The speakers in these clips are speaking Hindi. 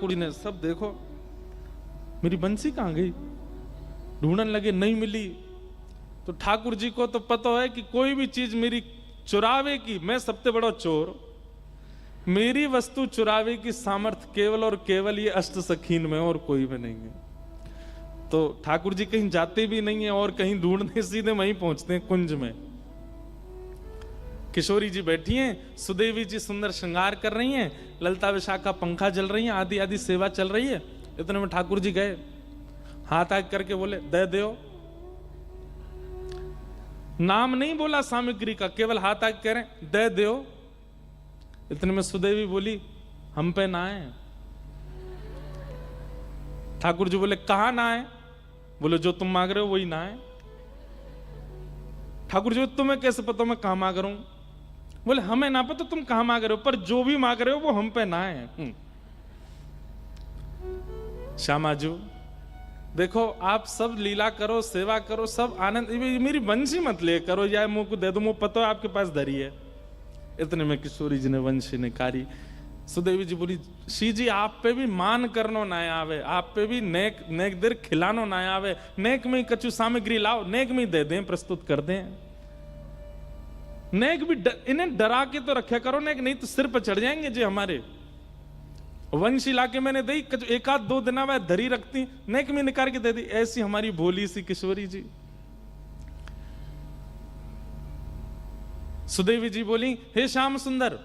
ठाकुर जी ने सब देखो, मेरी बंसी कहाँ गई, ढूंढने लगे, नहीं मिली। तो ठाकुर जी को तो पता है कि कोई भी चीज मेरी चुरावे की, मैं सबसे बड़ा चोर, मेरी वस्तु चुरावे की सामर्थ्य केवल और केवल ये अष्ट सखीन में और कोई में नहीं है। तो ठाकुर जी कहीं जाते भी नहीं है और कहीं ढूंढने, सीधे वहीं पहुंचते हैं कुंज में। किशोरी जी बैठी हैं, सुदेवी जी सुंदर श्रृंगार कर रही हैं, ललिता विशाखा पंखा जल रही हैं, आदि आदि सेवा चल रही है। इतने में ठाकुर जी गए, हाथ आग करके बोले दे दो। नाम नहीं बोला सामग्री का, केवल हाथ आग कह रहे दे दो। इतने में सुदेवी बोली हम पे ना आए। ठाकुर जी बोले कहां ना आए? बोले जो तुम मांग रहे हो वही ना आए। ठाकुर जी तुम्हें कैसे पता मैं कहां मांग रहा हूं? बोले हमें ना पता तुम कहां मांग रहे हो, पर जो भी मांग रहे हो वो हम पे ना आए। श्यामाजू देखो, आप सब लीला करो, सेवा करो, सब आनंद, मेरी वंशी मत ले करो, या मुंह को दे दो, मुंह पता है आपके पास धरी है। इतने में किशोरी जी ने वंशी निकारी। सुदेवी जी बोली शी जी आप पे भी मान करनो ना आवे, आप पे भी नेक नेक देर खिलानो ना आवे, नेक में कछु सामग्री लाओ, नेक में दे दें, प्रस्तुत कर दें। नेक भी इन्हें डरा के तो रखा करो, नेक नहीं तो सिर पर चढ़ जाएंगे जी हमारे। वंशी लाके मैंने दी, एक आध दो दिन वह धरी रखती, नेक में निकाल के दे दी। ऐसी हमारी भोली सी किशोरी जी। सुदेवी जी बोली हे श्याम सुंदर,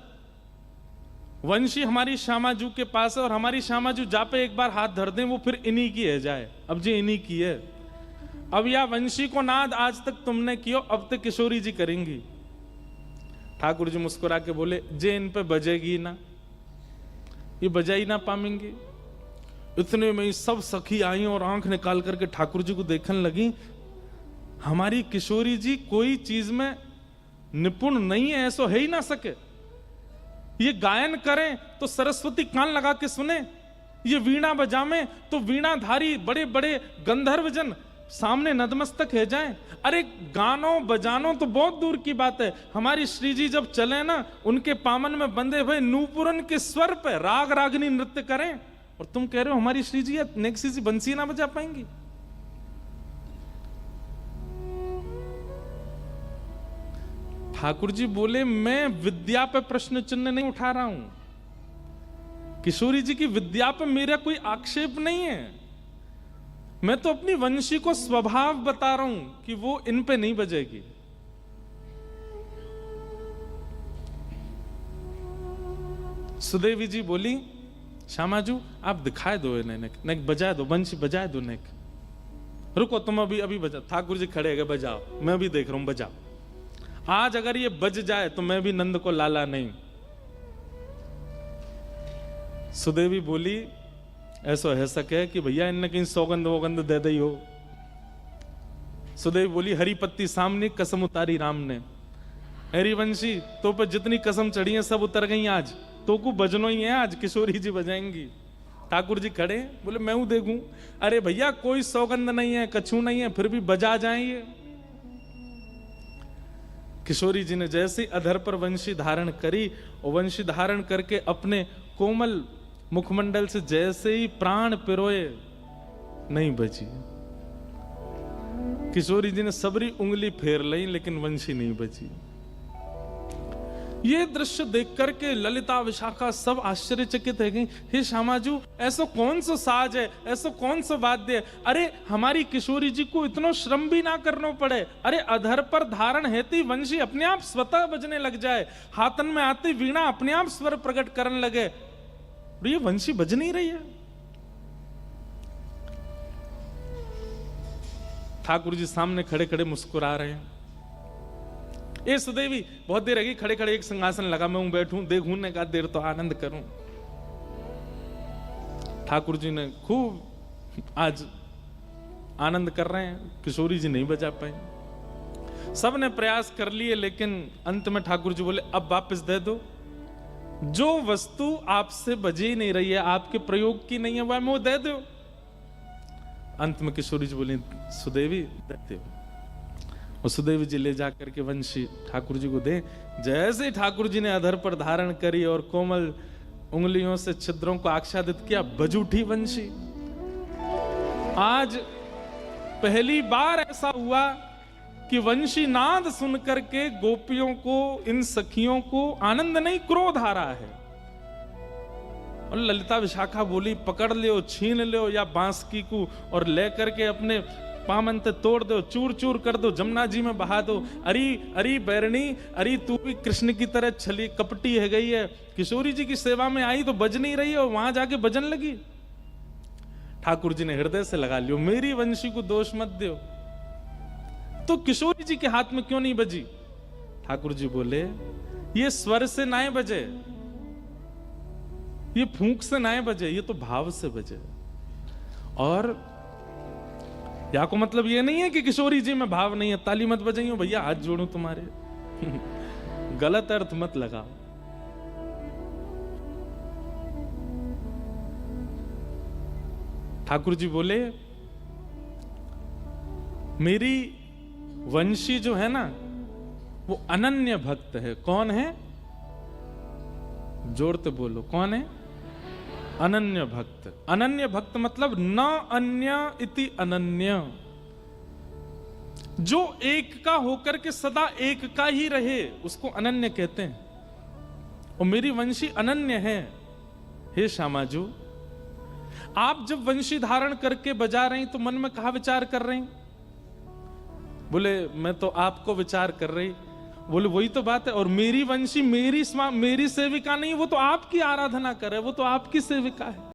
वंशी हमारी श्यामाजू के पास है, और हमारी श्यामाजू जा पे एक बार हाथ धर दें वो फिर इन्हीं की है जाए। अब जी इन्हीं की है, अब या वंशी को नाद आज तक तुमने कियो, अब तक किशोरी जी करेंगी। ठाकुर जी मुस्कुरा के बोले जे इन पे बजेगी ना, ये बजा ही ना पाएंगे। इतने में सब सखी आई और आंख निकाल करके ठाकुर जी को देखने लगी। हमारी किशोरी जी कोई चीज में निपुण नहीं है, ऐसा है ही ना सके। ये गायन करें तो सरस्वती कान लगा के सुने, ये वीणा बजावे तो वीणाधारी बड़े बड़े गंधर्वजन सामने नतमस्तक है जाएं। अरे गानो बजानो तो बहुत दूर की बात है, हमारी श्री जी जब चले ना, उनके पामन में बंधे हुए नूपुरन के स्वर पे राग रागनी नृत्य करें, और तुम कह रहे हो हमारी श्री जी नेक्सी सी बंसी ना बजा पाएंगी। ठाकुर जी बोले मैं विद्या पे प्रश्न चिन्ह नहीं उठा रहा हूं, किशोरी जी की विद्या पे मेरा कोई आक्षेप नहीं है, मैं तो अपनी वंशी को स्वभाव बता रहा हूं कि वो इन पे नहीं बजेगी। सुदेवी जी बोली श्यामाजू आप दिखाए दो इन्हें, नेक बजाए दो, वंशी बजाए दो नेक। रुको तुम अभी अभी बजा। ठाकुर जी खड़े गए बजाओ, मैं भी देख रहा हूं बजाओ। आज अगर ये बज जाए तो मैं भी नंद को लाला नहीं। सुदेवी बोली ऐसा है सके कि भैया इनने कहीं सौगंध वोगंध दे दी हो। सुदेवी बोली हरी पत्ती सामने कसम उतारी राम ने। हरिवंशी तो पे जितनी कसम चढ़ी है सब उतर गई, आज तो को बजनो ही है, आज किशोरी जी बजाएंगी। ठाकुर जी खड़े बोले मैं हूं देखूं। अरे भैया कोई सौगंध नहीं है, कछू नहीं है, फिर भी बजा जाएंगे। किशोरी जी ने जैसे अधर पर वंशी धारण करी, और वंशी धारण करके अपने कोमल मुखमंडल से जैसे ही प्राण पिरोए, नहीं बची। किशोरी जी ने सबरी उंगली फेर ली, लेकिन वंशी नहीं बची। ये दृश्य देख करके ललिता विशाखा सब आश्चर्यचकित है गई। हे श्यामाजू ऐसा कौन सा साज है, ऐसा कौन सा वाद्य है? अरे हमारी किशोरी जी को इतना श्रम भी ना करना पड़े, अरे अधर पर धारण हेती वंशी अपने आप स्वतः बजने लग जाए, हाथन में आती वीणा अपने आप स्वर प्रकट करने लगे, और ये वंशी बज नहीं रही है। ठाकुर जी सामने खड़े खड़े मुस्कुरा रहे हैं। ए सुदेवी बहुत देर लगी, खड़े खड़े एक सिंहासन लगा, मैं बैठूं देखूं ने कहा देर तो आनंद करूं। ठाकुर जी ने खूब आज आनंद कर रहे हैं, किशोरी जी नहीं बजा पाए। सब ने प्रयास कर लिए, लेकिन अंत में ठाकुर जी बोले अब वापस दे दो, जो वस्तु आपसे बजी नहीं रही है, आपके प्रयोग की नहीं है, वह मुंह दे दो। अंत में किशोरी जी बोली सुदेवी देते हो, और सुदेवी जी ले जाकर के वंशी ठाकुर जी को दे। जैसे ठाकुर जी ने अधर पर धारण करी और कोमल उंगलियों से छिद्रों को आच्छादित किया, बजूठी वंशी। आज पहली बार ऐसा हुआ कि वंशी नाद सुन करके गोपियों को, इन सखियों को आनंद नहीं क्रोध आ रहा है। और ललिता विशाखा बोली, पकड़ लो, छीन लो या बांसुरी को और ले करके अपने पामंत तोड़ दो, चूर चूर कर दो, जमुना जी में बहा दो। अरे अरे बैरणी, अरे तू भी कृष्ण की तरह छली कपटी है गई है, किशोरी जी की सेवा में आई तो बज नहीं रही और वहां जाके बजन लगी। ठाकुर जी ने हृदय से लगा लियो, मेरी वंशी को दोष मत दो। तो किशोरी जी के हाथ में क्यों नहीं बजी? ठाकुर जी बोले, ये स्वर से नाए बजे, ये फूंक से नाए बजे, ये तो भाव से बजे। और या को मतलब ये नहीं है कि किशोरी जी में भाव नहीं है, ताली मत बजाइयो भैया, हाथ जोड़ू तुम्हारे। गलत अर्थ मत लगाओ। ठाकुर जी बोले, मेरी वंशी जो है ना वो अनन्य भक्त है। कौन है? जोड़ते बोलो, कौन है? अनन्य भक्त। अनन्य भक्त मतलब न अन्य इति अनन्य, जो एक का होकर के सदा एक का ही रहे उसको अनन्य कहते हैं। और मेरी वंशी अनन्य है। हे श्यामाजू, आप जब वंशी धारण करके बजा रही तो मन में कहा विचार कर रही? बोले मैं तो आपको विचार कर रही। बोले वही तो बात है। और मेरी वंशी मेरी सेविका नहीं, वो तो आपकी आराधना करे, वो तो आपकी सेविका है।